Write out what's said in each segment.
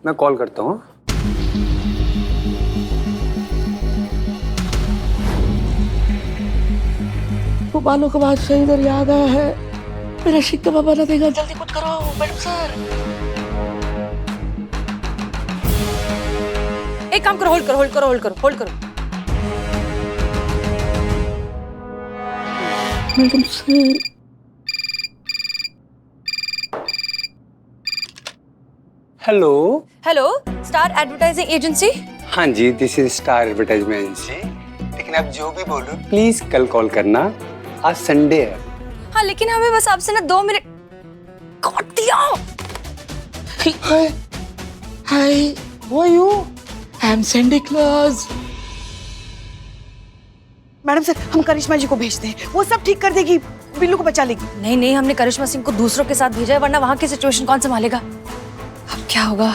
मैं कॉल करता हूँ। वो बालों के बाद से इधर याद आया है, मेरा शिकवा बना देगा, जल्दी कुछ करो मैडम सर। एक काम करो, होल्ड करो होल्ड करो होल्ड करो होल्ड करो। Madam sir. Hello. Hello, star advertising agency. हाँ जी, this is star advertisement agency. लेकिन आप जो भी बोलो प्लीज कल कॉल करना, आज संडे है। हाँ लेकिन हमें बस आपसे ना 2 मिनट। काट दिया। हाय, how are you? I'm Santa Claus. Madam sir, हम करिश्मा जी को भेजते हैं, वो सब ठीक कर देगी, बिल्लू को बचा लेगी। नहीं नहीं, हमने करिश्मा सिंह को दूसरों के साथ भेजा है, वरना वहां की सिचुएशन कौन संभालेगा। अब क्या होगा।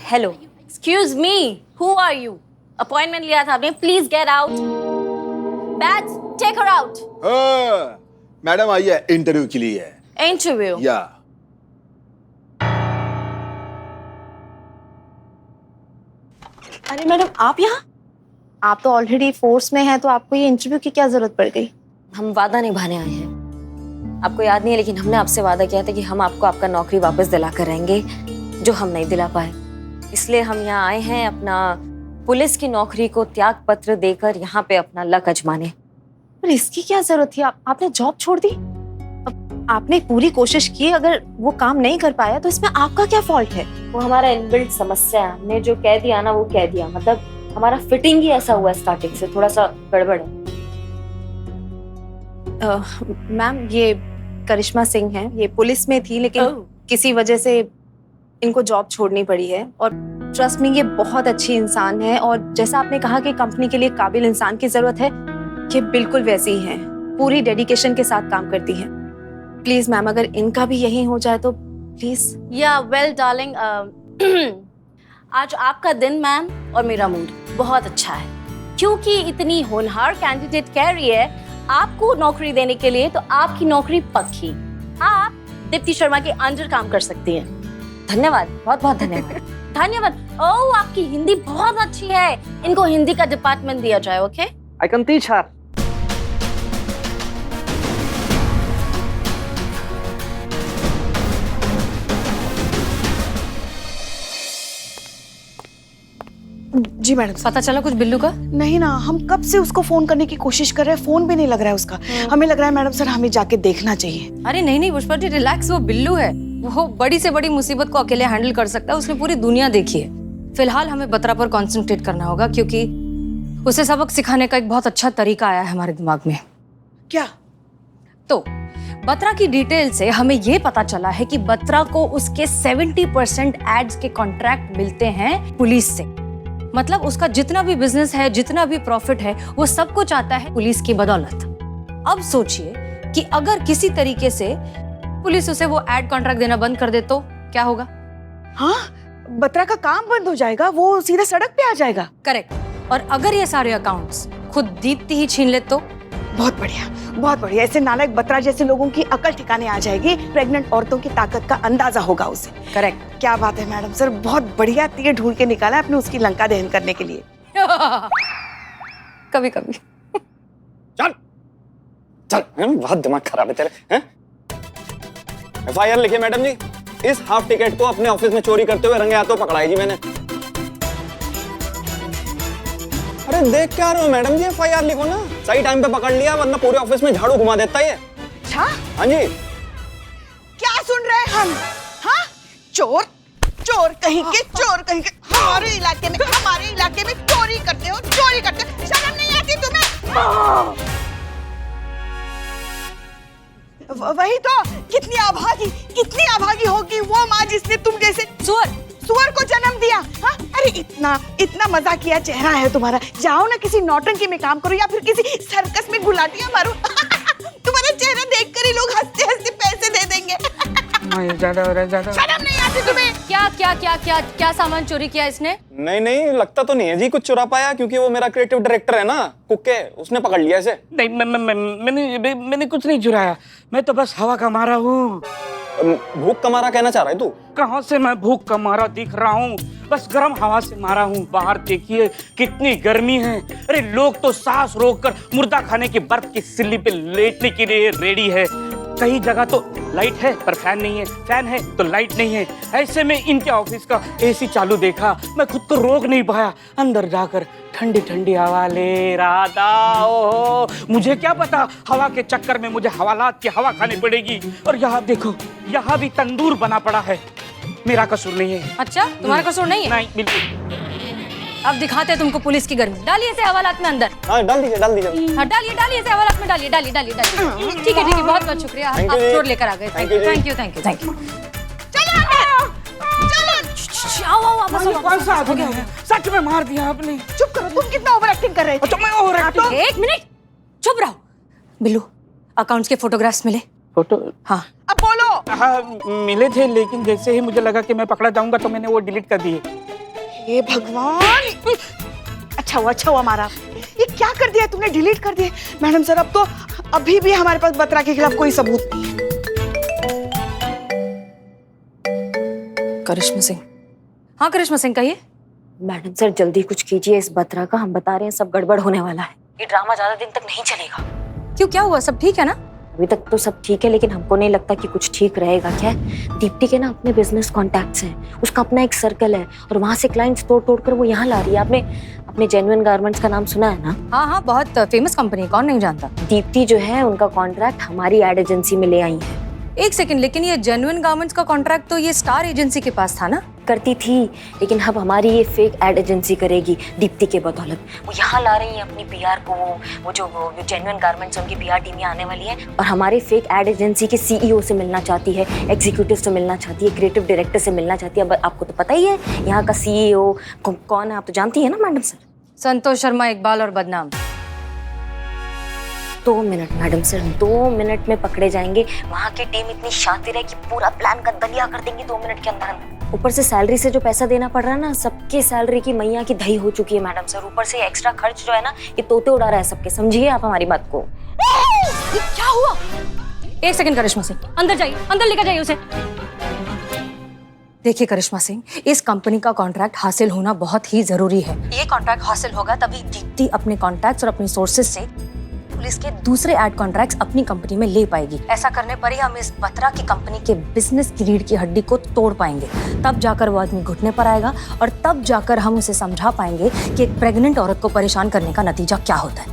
Hello, excuse me, who are you? Appointment लिया था आपने, please get out. Bates, take her out. Madam आई है इंटरव्यू के लिए। इंटरव्यू? या अरे मैडम, आप यहाँ? आप तो ऑलरेडी फोर्स में हैं, तो आपको ये इंटरव्यू की क्या जरूरत पड़ गई? हम वादा निभाने आए हैं। आपको याद नहीं है, लेकिन हमने आपसे वादा किया था कि हम आपको आपका नौकरी वापस दिला कर रहेंगे, जो हम नहीं दिला पाए। इसलिए हम यहाँ आए हैं अपना पुलिस की नौकरी को त्याग पत्र देकर यहाँ पे अपना लक आजमाने। पर इसकी क्या जरूरत थी? आपने जॉब छोड़ दी। अब आपने पूरी कोशिश की, अगर वो काम नहीं कर पाया तो इसमें आपका क्या फॉल्ट है? वो हमारा इनबिल्ट समस्या है। हमने जो कह दिया ना वो कह दिया, मतलब हमारा फिटिंग ही ऐसा हुआ स्टार्टिंग से, थोड़ा सा गड़बड़ है। मैम, ये करिश्मा सिंह है, ये पुलिस में थी लेकिन किसी वजह से इनको जॉब छोड़नी पड़ी है। और ट्रस्ट मी, ये बहुत अच्छी इंसान है, और जैसा आपने कहा कि कंपनी के लिए काबिल इंसान की जरूरत है, ये बिल्कुल वैसी ही है, पूरी डेडिकेशन के साथ काम करती है। प्लीज मैम, अगर इनका भी यही हो जाए तो प्लीज। या वेल डार्लिंग, आज आपका दिन मैम और मेरा मूड बहुत अच्छा है, क्योंकि इतनी होनहार कैंडिडेट कह रही है आपको नौकरी देने के लिए, तो आपकी नौकरी पक्की। आप दीप्ति शर्मा के अंडर काम कर सकती हैं। धन्यवाद, बहुत बहुत धन्यवाद। धन्यवाद। ओह, आपकी हिंदी बहुत अच्छी है, इनको हिंदी का डिपार्टमेंट दिया जाए। Okay, I can teach her. जी मैडम। पता चला कुछ बिल्लू का? नहीं ना, हम कब से उसको फोन करने की कोशिश कर रहे हैं, फोन भी नहीं लग रहा है उसका। हमें लग रहा है मैडम सर, हमें जाके देखना चाहिए। अरे नहीं नहीं पुष्पा जी, रिलैक्स, वो बिल्लू है, वो बड़ी से बड़ी मुसीबत को अकेले हैंडल कर सकता है, उसने पूरी दुनिया देखी है। फिलहाल हमें बत्रा पर कॉन्सेंट्रेट करना होगा, क्योंकि उसे सबक सिखाने का एक बहुत अच्छा तरीका आया है हमारे दिमाग में। क्या? तो बत्रा की डिटेल से हमें ये पता चला है कि बत्रा को उसके 70% एड्स के कॉन्ट्रैक्ट मिलते हैं पुलिस से। मतलब उसका जितना भी बिजनेस है, जितना भी प्रॉफिट है, वो सब कुछ आता है पुलिस की बदौलत। अब सोचिए कि अगर किसी तरीके से पुलिस उसे वो एड कॉन्ट्रैक्ट देना बंद कर दे तो क्या होगा? हाँ, बत्रा का काम बंद हो जाएगा, वो सीधा सड़क पे आ जाएगा। करेक्ट। और अगर ये सारे अकाउंट्स खुद दीप्ति ही छीन ले तो? बहुत बढ़िया, बहुत बढ़िया। ऐसे नालायक बत्रा जैसे लोगों की अकल ठिकाने आ जाएगी, प्रेग्नेंट औरतों की ताकत का अंदाजा होगा उसे। करेक्ट। क्या बात है मैडम सर, बहुत बढ़िया तीर ढूंढ के निकाला आपने उसकी लंका दहन करने के लिए। कभी कभी। चल चल, बहुत दिमाग खराब है तेरे, हैं? FIR लिखिए मैडम जी, इस हाफ टिकट को अपने ऑफिस में चोरी करते हुए रंगे हाथों पकड़ा है जी मैंने। अरे देख क्या रहे हो मैडम जी, FIR लिखो ना, सही टाइम पे पकड़ लिया, वरना पूरे ऑफिस में झाड़ू घुमा देता है ये। अच्छा, हाँ जी। क्या सुन रहे हैं हम? हाँ, चोर, चोर कहीं के, चोर कहीं के, हमारे इलाके में चोरी करते हो, चोरी करते हो, शर्म नहीं आती तुम्हें? वही तो, कितनी अभागी होगी वो माँ जिसने तुम जैसे सुअर को जन्म दिया। हाँ, अरे इतना मजाकिया चेहरा है तुम्हारा, जाओ ना किसी नौटंकी में काम करो या फिर किसी सर्कस में गुलाटियां मारो। तुम्हारा चेहरा देखकर ही लोग हंसते हंसते पैसे दे देंगे। हाँ ये ज्यादा हो रहा है, ज्यादा। शर्म नहीं आती तुम्हें? क्या क्या क्या क्या क्या सामान चोरी किया इसने? नहीं नहीं, लगता तो नहीं है जी कुछ चुरा पाया, क्योंकि वो मेरा क्रिएटिव डायरेक्टर है ना कुक्के, उसने पकड़ लिया इसे। नहीं मैंने कुछ नहीं चुराया, मैं तो बस हवा का मारा हूँ। भूख का मारा कहना चाह रहा है तू? कहाँ से मैं भूख का मारा दिख रहा हूँ, बस गर्म हवा से मारा हूँ। बाहर देखिए कितनी गर्मी है। अरे लोग तो सांस रोककर मुर्दा खाने की बर्फ की सिल्ली पे लेटने के लिए रेडी है। कई जगह तो लाइट है पर फैन नहीं है, फैन है तो लाइट नहीं है। ऐसे में इनके ऑफिस का एसी चालू देखा, मैं खुद को रोक नहीं पाया। अंदर जाकर ठंडी ठंडी हवा ले रहा था। ओहो, मुझे क्या पता हवा के चक्कर में मुझे हवालात की हवा खानी पड़ेगी। और यहाँ देखो, यहाँ भी तंदूर बना पड़ा है। मेरा कसूर नहीं है। अच्छा, तुम्हारा कसूर नहीं है? नहीं बिल्कुल। अब दिखाते हैं तुमको पुलिस की गर्मी। डालिए इसे हवालात में अंदर। हाँ डाल दीजिए, डाल दीजिए। हाँ डालिए डालिए इसे हवालात में, डालिए डालिए डालिए डालिए। ठीक है बहुत बहुत शुक्रिया, आप चोर लेकर आ गए। Thank you thank you thank you thank you. आओ आओ वापस आओ। कौन सा हो गया? सच में मार दिया आपने। चुप करो, तुम कितना ओवर एक्टिंग कर रहे थे? अच्छा मैं ओवर एक्टिंग। एक मिनट चुप रहो। बिल्लू, अकाउंट्स के फोटोग्राफ्स मिले? फोटो? हाँ। अब बोलो। हाँ मिले थे, लेकिन जैसे ही मुझे लगा कि मैं पकड़ा जाऊंगा तो मैंने वो डिलीट कर दिए। हे भगवान, अच्छा हुआ मारा। ये क्या कर दिया तुमने? डिलीट कर दिए? मैडम सर, अब तो अभी भी हमारे पास बत्रा के खिलाफ कोई सबूत नहीं है। करिश्मा सिंह। हाँ करिश्मा सिंह कहिए। मैडम सर जल्दी कुछ कीजिए इस बत्रा का, हम बता रहे हैं सब गड़बड़ होने वाला है। ये ड्रामा ज्यादा दिन तक नहीं चलेगा। क्यों, क्या हुआ? सब ठीक है ना? अभी तक तो सब ठीक है, लेकिन हमको नहीं लगता कि कुछ ठीक रहेगा। क्या है, दीप्ति के ना अपने बिजनेस कॉन्टैक्ट्स हैं, उसका अपना एक सर्कल है और वहां से क्लाइंट्स तोड़ कर वो यहाँ ला रही है। आपने अपने जेन्युइन गारमेंट्स का नाम सुना है ना? हाँ हाँ, बहुत फेमस कंपनी, कौन नहीं जानता। दीप्ति जो है उनका कॉन्ट्रैक्ट हमारी एड एजेंसी में ले आई है। एक सेकंड, लेकिन ये जेन्युइन गारमेंट्स का कॉन्ट्रैक्ट तो ये स्टार एजेंसी के पास था ना? करती थी, लेकिन अब हमारी ये फेक एड एजेंसी करेगी दीप्ति के बदौलत। वो यहाँ ला रही है अपनी पीआर को। वो जो जेन्युइन गारमेंट्स उनकी पीआर टीम यहाँ आने वाली है और हमारे फेक एड एजेंसी के सीईओ से मिलना चाहती है, एग्जीक्यूटिव से मिलना चाहती है, क्रिएटिव डायरेक्टर से मिलना चाहती है। अब आपको तो पता ही है यहाँ का सीईओ कौन है, आप तो जानती है ना मैडम सर? संतोष शर्मा, इकबाल और बदनाम। 2 मिनट मैडम सर, 2 मिनट में पकड़े जाएंगे। वहाँ की टीम इतनी शातिर है कि पूरा प्लान का दलिया कर देंगी 2 मिनट के अंदर। ऊपर से सैलरी से जो पैसा देना पड़ रहा है ना, सबके सैलरी की मैया की दही हो चुकी है मैडम सर। ऊपर से एक्स्ट्रा खर्च जो है ना, ये तोते उड़ा रहा है सबके। समझिए आप हमारी बात को। ये क्या हुआ? एक सेकंड करिश्मा सिंह, अंदर जाइए, अंदर लेकर जाइए उसे। देखिए करिश्मा सिंह, इस कंपनी का कॉन्ट्रैक्ट हासिल होना बहुत ही जरूरी है। ये कॉन्ट्रैक्ट हासिल होगा तभी दीप्ति अपने कॉन्टैक्ट्स और अपनी सोर्सेज से पुलिस के दूसरे एड कॉन्ट्रैक्ट्स अपनी कंपनी में ले पाएगी। ऐसा करने पर ही हम इस बत्रा की कंपनी के बिजनेस की रीढ़ की हड्डी को तोड़ पाएंगे। तब जाकर वो आदमी घुटने पर आएगा और तब जाकर हम उसे समझा पाएंगे कि एक प्रेग्नेंट औरत को परेशान करने का नतीजा क्या होता है।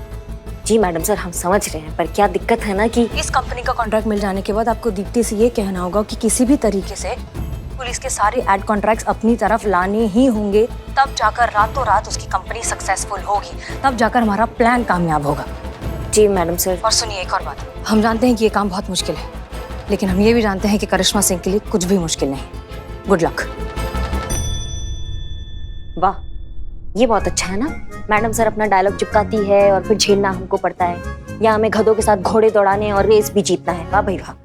जी मैडम सर, हम समझ रहे हैं, पर क्या दिक्कत है ना कि इस कंपनी का कॉन्ट्रैक्ट मिल जाने के बाद आपको दीप्ति से ये कहना होगा कि किसी भी तरीके से पुलिस के सारे एड कॉन्ट्रैक्ट्स अपनी तरफ लाने ही होंगे। तब जाकर रातों रात उसकी कंपनी सक्सेसफुल होगी, तब जाकर हमारा प्लान कामयाब होगा। जी मैडम सर। और सुनिए एक और बात, हम जानते हैं कि ये काम बहुत मुश्किल है, लेकिन हम ये भी जानते हैं कि करिश्मा सिंह के लिए कुछ भी मुश्किल नहीं। Good luck. वाह, ये बहुत अच्छा है ना। मैडम सर अपना डायलॉग चिपकाती है और फिर झेलना हमको पड़ता है, या हमें गधों के साथ घोड़े दौड़ाने और रेस भी जीतना है। वाह भाई वाह।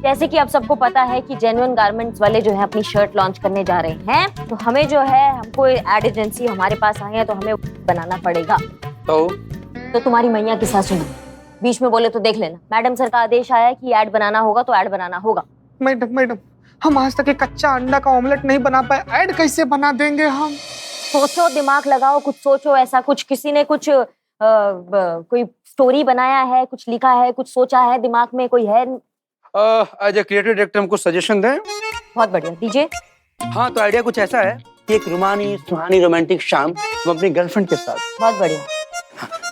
जैसे कि आप सबको पता है कि जेन्युइन गारमेंट्स वाले जो है अपनी शर्ट लॉन्च करने जा रहे हैं, तो हमें जो है, हमको एड एजेंसी हमारे पास आई है तो हमें बनाना पड़ेगा। तो तुम्हारी मैया की सासू बीच में बोले तो देख लेना। मैडम सर का आदेश आया है कि ऐड बनाना होगा तो ऐड बनाना होगा। मैडम हम आज तक एक कच्चा अंडा का ऑमलेट नहीं बना पाए, ऐड कैसे बना देंगे हम? सोचो, दिमाग लगाओ, कुछ सोचो। ऐसा कुछ किसी ने कुछ कोई स्टोरी बनाया है, कुछ लिखा है, कुछ सोचा है दिमाग में, कोई है? एज ए क्रिएटिव डायरेक्टर हमको सजेशन दें। बहुत बढ़िया, दीजिए। हाँ तो आइडिया कुछ ऐसा है कि एक रुमानी सुहानी रोमांटिक शाम हम अपनी गर्लफ्रेंड के साथ बहुत बढ़िया।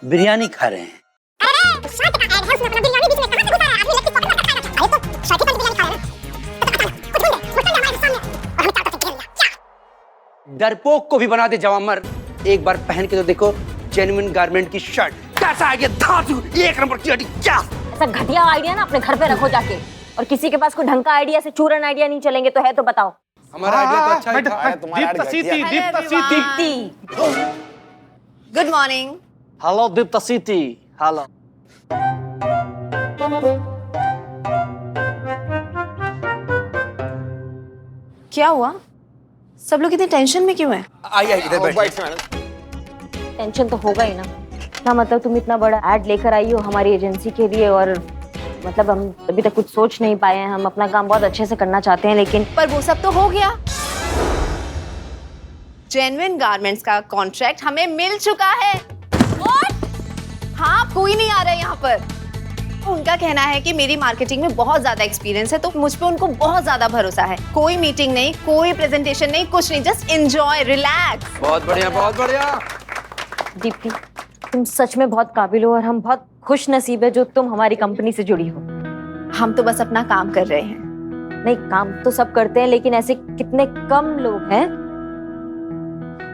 बिरयानी खा रहे हैं। डरपोक को भी बना दे जवामर। एक बार पहन के तो देखो जेन्युइन गारमेंट की शर्ट। कैसा आइडिया? धातु एक नंबर की आइडिया। क्या ऐसा घटिया आइडिया ना अपने घर पे रखो जाके, और किसी के पास कोई ढंग का आइडिया से चूरन आइडिया नहीं चलेंगे तो है तो बताओ। हमारा आइडिया तो अच्छा ही था। Deepti. Good morning. Hello Deepti, hello. क्या हुआ? सब लोग इतने टेंशन में क्यों हैं? आइए इधर बैठिए। बैठिए मैडम। टेंशन तो होगा ही ना। ना मतलब तुम इतना बड़ा ऐड लेकर आई हो हमारी एजेंसी के लिए, और मतलब हम अभी तक कुछ सोच नहीं पाए हैं। हम अपना काम बहुत अच्छे से करना चाहते हैं, लेकिन पर वो सब तो हो गया। जेन्युइन गारमेंट्स का कॉन्ट्रैक्ट हमें मिल चुका है। What? हाँ, कोई नहीं आ रहा है यहाँ पर। उनका कहना है कि मेरी मार्केटिंग में बहुत ज्यादा एक्सपीरियंस है, तो मुझ पे उनको बहुत ज्यादा भरोसा है। कोई मीटिंग नहीं, कोई प्रेजेंटेशन नहीं, कुछ नहीं, जस्ट एंजॉय, रिलैक्स। बहुत बढ़िया, बहुत बढ़िया। दीप्ति, तुम सच में बहुत काबिल हो और हम बहुत खुश नसीब है जो तुम हमारी कंपनी से जुड़ी हो। हम तो बस अपना काम कर रहे हैं। नहीं, काम तो सब करते हैं, लेकिन ऐसे कितने कम लोग हैं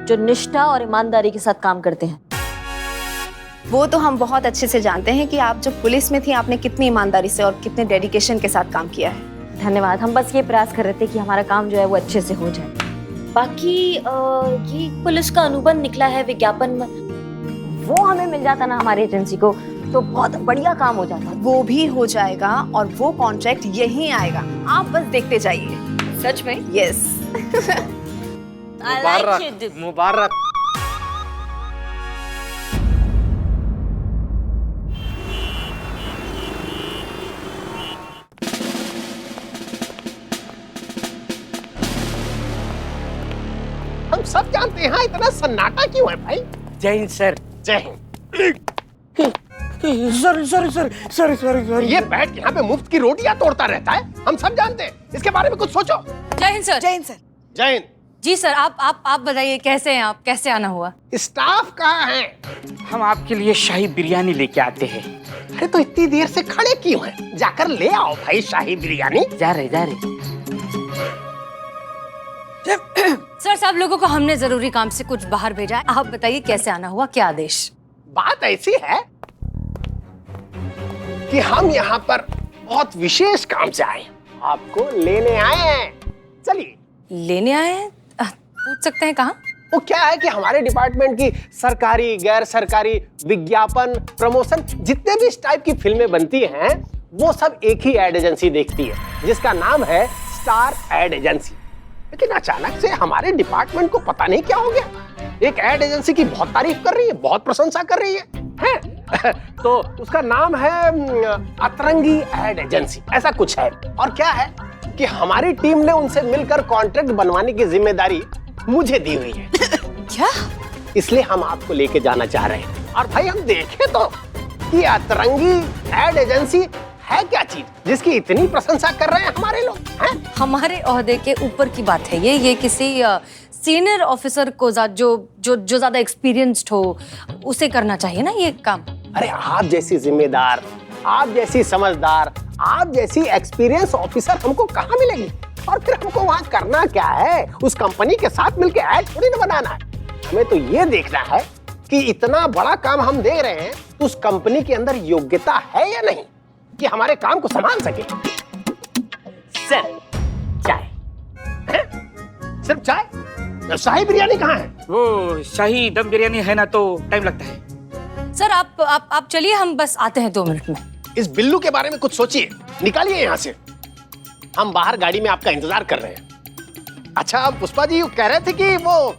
जो निष्ठा और ईमानदारी के साथ काम करते हैं। वो तो हम बहुत अच्छे से जानते हैं कि आप जब पुलिस में थी आपने कितनी ईमानदारी से और कितने डेडिकेशन के साथ काम किया है। धन्यवाद। हम बस ये प्रयास कर रहे थे कि हमारा काम जो है वो अच्छे से हो जाए। बाकी ये पुलिस का अनुबंध निकला है विज्ञापन में, वो हमें मिल जाता ना हमारी एजेंसी को तो बहुत बढ़िया काम हो जाता। वो भी हो जाएगा और वो कॉन्ट्रैक्ट यहीं आएगा, आप बस देखते जाइए। सच में? यस। मुबारक मुबारक। हम सब जानते हैं इतना सन्नाटा क्यों है भाई। जय हिंद सर। जय हिंद। सॉरी। ये बैठ के यहाँ पे मुफ्त की रोटियां तोड़ता रहता है, हम सब जानते हैं। इसके बारे में कुछ सोचो। जय हिंद सर। जय हिंद सर। जय हिंद। जी सर, आप बताइए कैसे हैं आप, कैसे आना हुआ? स्टाफ कहाँ है? हम आपके लिए शाही बिरयानी लेके आते हैं। अरे तो इतनी देर से खड़े क्यों हैं? जाकर ले आओ भाई शाही बिरयानी। जा रहे। सर, सब लोगों को हमने जरूरी काम से कुछ बाहर भेजा है। आप बताइए कैसे आना हुआ, क्या आदेश? बात ऐसी है कि हम यहाँ पर बहुत विशेष काम से आए, आपको लेने आए हैं। चलिए। लेने आए हैं? पूछ सकते हैं कहाँ? वो क्या है कि हमारे डिपार्टमेंट की सरकारी, गैर सरकारी, विज्ञापन, प्रमोशन, जितने भी इस टाइप की फिल्में बनती हैं वो सब एक ही एड एजेंसी देखती है जिसका नाम है स्टार एड एजेंसी। लेकिन अचानक से हमारे डिपार्टमेंट को पता नहीं क्या हो गया, एक एड एजेंसी की बहुत तारीफ कर रही है, बहुत प्रशंसा कर रही है? तो उसका नाम है अतरंगी एड एजेंसी, ऐसा कुछ है। और क्या है कि हमारी टीम ने उनसे मिलकर कॉन्ट्रैक्ट बनवाने की जिम्मेदारी मुझे दी हुई है। क्या? इसलिए हम आपको लेके जाना चाह रहे हैं। और भाई हम देखे तो कि अतरंगी एड एजेंसी है क्या चीज जिसकी इतनी प्रशंसा कर रहे हैं हमारे लोग हैं? हमारे ओहदे के ऊपर की बात है ये किसी सीनियर ऑफिसर को जो ज्यादा एक्सपीरियंस्ड हो उसे करना चाहिए ना ये काम। अरे आप जैसी जिम्मेदार, आप जैसी समझदार, आप जैसी एक्सपीरियंस ऑफिसर हमको कहाँ मिलेगी? और फिर हमको वहाँ करना क्या है? उस कंपनी के साथ मिलकर ऐड थोड़ी ना बनाना है। हमें तो ये देखना है कि इतना बड़ा काम हम दे रहे हैं तो उस कंपनी के अंदर योग्यता है या नहीं कि हमारे काम को संभाल सके। सिर्फ चाय है? सिर्फ चाय? शाही बिरयानी कहाँ है? वो शाही दम बिरयानी है ना तो टाइम लगता है। सर आप चलिए, हम बस आते हैं 2 मिनट में। इस बिल्लू के बारे में कुछ सोचिए, निकालिए यहाँ से। हम बाहर गाड़ी में आपका इंतजार कर रहे हैं। अच्छा पुष्पा जी कह रहे थे कि वो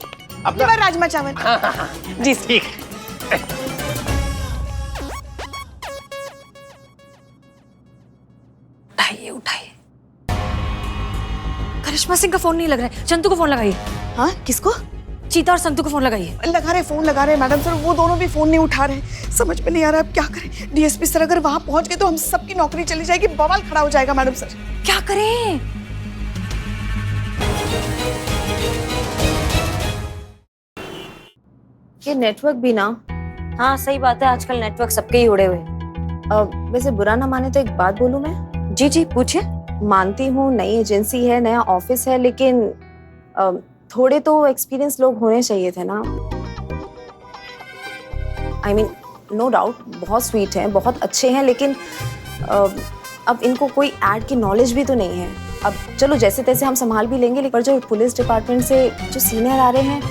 अपना राजमा चावल। हाँ। जी ठीक। उठाइए। करिश्मा सिंह का फोन नहीं लग रहा है, संतू को फोन लगाइए। हाँ, किसको? चीता और संतू को फोन लगाइए। फोन लगा रहे मैडम सर, वो दोनों भी फोन नहीं उठा रहे। समझ में नहीं आ रहा अब क्या करें। डीएसपी सर अगर वहां पहुंच गए तो हम सबकी नौकरी चली जाएगी, बवाल खड़ा हो जाएगा मैडम सर। क्या करें? ये नेटवर्क भी ना। हाँ सही बात है, आजकल नेटवर्क सबके ही उड़े हुए। वैसे बुरा ना माने तो एक बात बोलूं मैं? जी पूछिए। मानती हूँ नई एजेंसी है, नया ऑफिस है, लेकिन थोड़े तो एक्सपीरियंस लोग होने चाहिए थे ना। I mean, नो डाउट बहुत स्वीट हैं, बहुत अच्छे हैं, लेकिन अब इनको कोई ऐड की नॉलेज भी तो नहीं है। अब चलो जैसे तैसे हम संभाल भी लेंगे, लेकिन जो पुलिस डिपार्टमेंट से जो सीनियर आ रहे हैं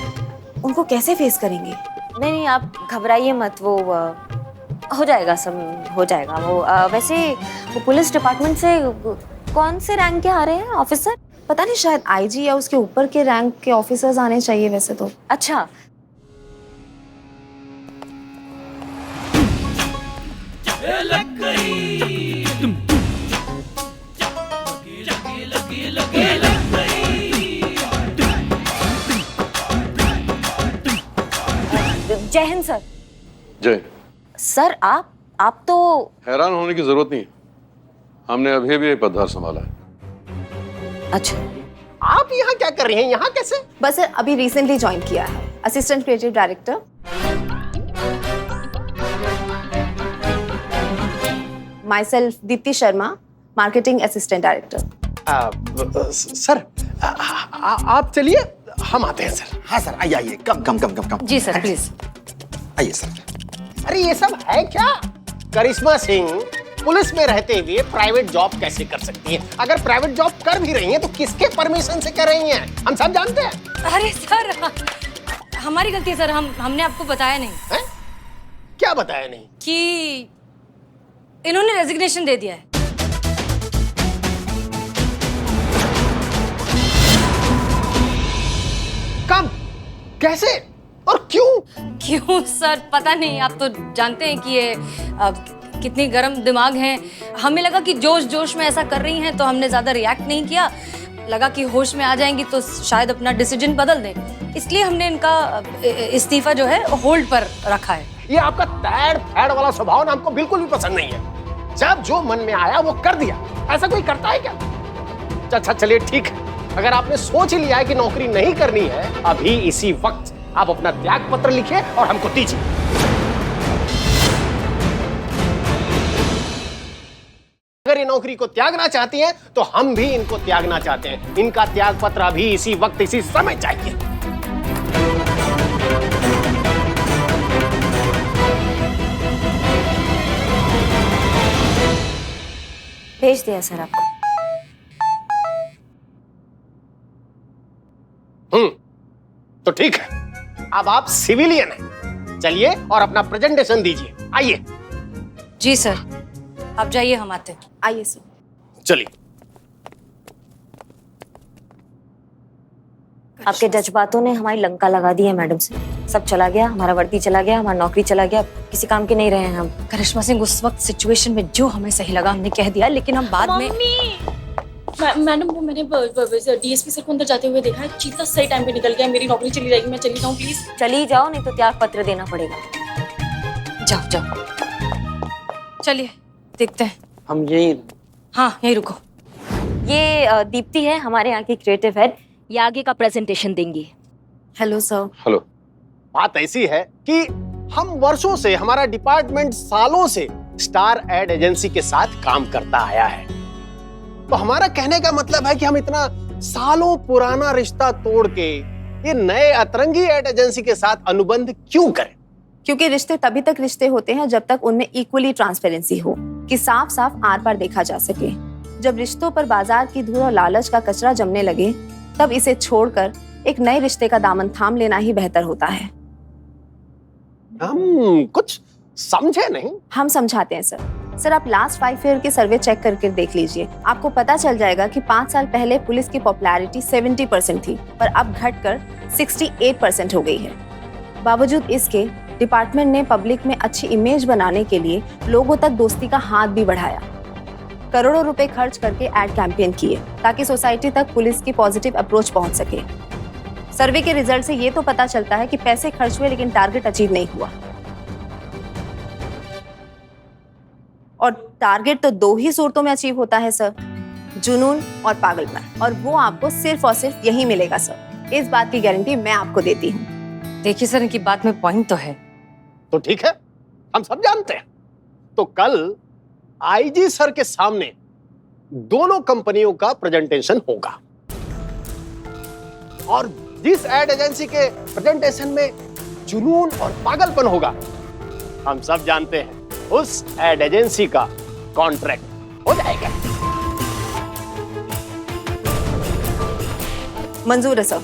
उनको कैसे फेस करेंगे? नहीं आप घबराइए मत, वो हो जाएगा सब, हो जाएगा वो। वैसे वो पुलिस डिपार्टमेंट से कौन से रैंक के आ रहे हैं ऑफिसर? पता नहीं, शायद आईजी या उसके ऊपर के रैंक के ऑफिसर्स आने चाहिए वैसे तो। अच्छा, जय हिंद सर। जय। सर आप तो हैरान होने की जरूरत नहीं, हमने अभी भी पदभार संभाला है। अच्छा, आप यहाँ क्या कर रही हैं? यहाँ कैसे? बस सर अभी रिसेंटली ज्वाइन किया है, assistant creative director. My self Deepti Sharma, marketing assistant director. Sir आप चलिए, हम आते हैं सर। हाँ सर, आइए आइए, कम। जी सर प्लीज। आइए सर। अरे ये सब है क्या? करिश्मा सिंह पुलिस में रहते हुए प्राइवेट जॉब कैसे कर सकती हैं? अगर प्राइवेट जॉब कर भी रही हैं तो किसके परमिशन से कर रही हैं? हम सब जानते हैं। अरे सर, हमारी गलती है सर, हमने आपको बताया नहीं। है? क्या बताया नहीं? कि इन्होंने रेजिग्नेशन दे दिया है। कब? कैसे? और क्यों? क्यों सर, पता नहीं। आप तो जानते हैं कि ये कितनी गर्म दिमाग हैं। हमें लगा कि जोश में ऐसा कर रही हैं तो हमने ज्यादा रिएक्ट नहीं किया। लगा कि होश में आ जाएंगी तो शायद अपना डिसीजन बदल दें, इसलिए हमने इनका इस्तीफा जो है होल्ड पर रखा है। ये आपका तैड़ फैड़ वाला स्वभाव ना हमको बिल्कुल भी पसंद नहीं है। जब जो मन में आया वो कर दिया। ऐसा कोई करता है क्या? अच्छा चलिए ठीक है, अगर आपने सोच ही लिया है कि नौकरी नहीं करनी है, अभी इसी वक्त आप अपना त्याग पत्र लिखिए और हमको दीजिए। अगर ये नौकरी को त्यागना चाहती हैं तो हम भी इनको त्यागना चाहते हैं। इनका त्याग पत्र अभी इसी वक्त इसी समय चाहिए। भेज दिया सर आपको। तो ठीक है, अब आप सिविलियन हैं। चलिए और अपना प्रेजेंटेशन दीजिए। आइए। जी सर, आप जाइए, हम आते हैं। आइए सर। चलिए। आपके जज्बातों ने हमारी लंका लगा दी है मैडम से। सब चला गया, हमारा वर्दी चला गया, हमारा नौकरी चला गया, किसी काम के नहीं रहे हैं हम। करिश्मा सिंह, उस वक्त सिचुएशन में जो हमें सही लगा हमने कह दिया, लेकिन हम बाद में। मैडम, वो मैंने डीएसपी सर को अंदर जाते हुए देखा है। चीता सही टाइम पे निकल गया। मेरी नौकरी चली जाएगी। मैं चली जाऊँ प्लीज? चली जाओ, नहीं तो त्याग पत्र देना पड़ेगा। जाओ। चलिए देखते हैं। हम यही। हाँ, यही रुको। ये दीप्ति है, हमारे यहाँ की क्रिएटिव हेड। ये आगे का प्रेजेंटेशन देंगी। Hello sir. हेलो। बात ऐसी है कि हम वर्षों से, हमारा डिपार्टमेंट सालों से स्टार एड एजेंसी के साथ काम करता आया है। तो हमारा कहने का मतलब है कि हम इतना सालों पुराना रिश्ता तोड़ के ये नए अतरंगी एड एजेंसी के साथ अनुबंध क्यों करें? क्योंकि रिश्ते तभी तक रिश्ते होते हैं जब तक उनमें इक्वली ट्रांसपेरेंसी हो, कि साफ साफ आर पार देखा जा सके। जब रिश्तों पर बाजार की धूल और लालच का कचरा जमने लगे, तब इसे छोड़कर एक नए रिश्ते का दामन थाम लेना ही बेहतर होता है। हम कुछ समझे नहीं। हम समझाते हैं सर। सर आप लास्ट 5 ईयर के सर्वे चेक करके देख लीजिए, आपको पता चल जाएगा कि 5 साल पहले पुलिस की पॉपुलैरिटी 70% थी, पर अब घटकर 68% हो गई है। बावजूद इसके डिपार्टमेंट ने पब्लिक में अच्छी इमेज बनाने के लिए लोगों तक दोस्ती का हाथ भी बढ़ाया। करोड़ों रुपए खर्च करके एड कैंपेन किए ताकि सोसाइटी तक पुलिस की पॉजिटिव अप्रोच पहुंच सके। सर्वे के रिजल्ट से ये तो पता चलता है कि पैसे खर्च हुए लेकिन टारगेट अचीव नहीं हुआ। और टारगेट तो 2 ही सूरतों में अचीव होता है सर, जुनून और पागलपन, और वो आपको सिर्फ और सिर्फ यही मिलेगा सर। इस बात की गारंटी मैं आपको देती हूँ। देखिए सर, इनकी बात में पॉइंट तो है। तो ठीक है, हम सब जानते हैं। तो कल आईजी सर के सामने दोनों कंपनियों का प्रेजेंटेशन होगा, और जिस एड एजेंसी के प्रेजेंटेशन में जुनून और पागलपन होगा, हम सब जानते हैं उस एड एजेंसी का कॉन्ट्रैक्ट हो जाएगा। मंजूर है सर।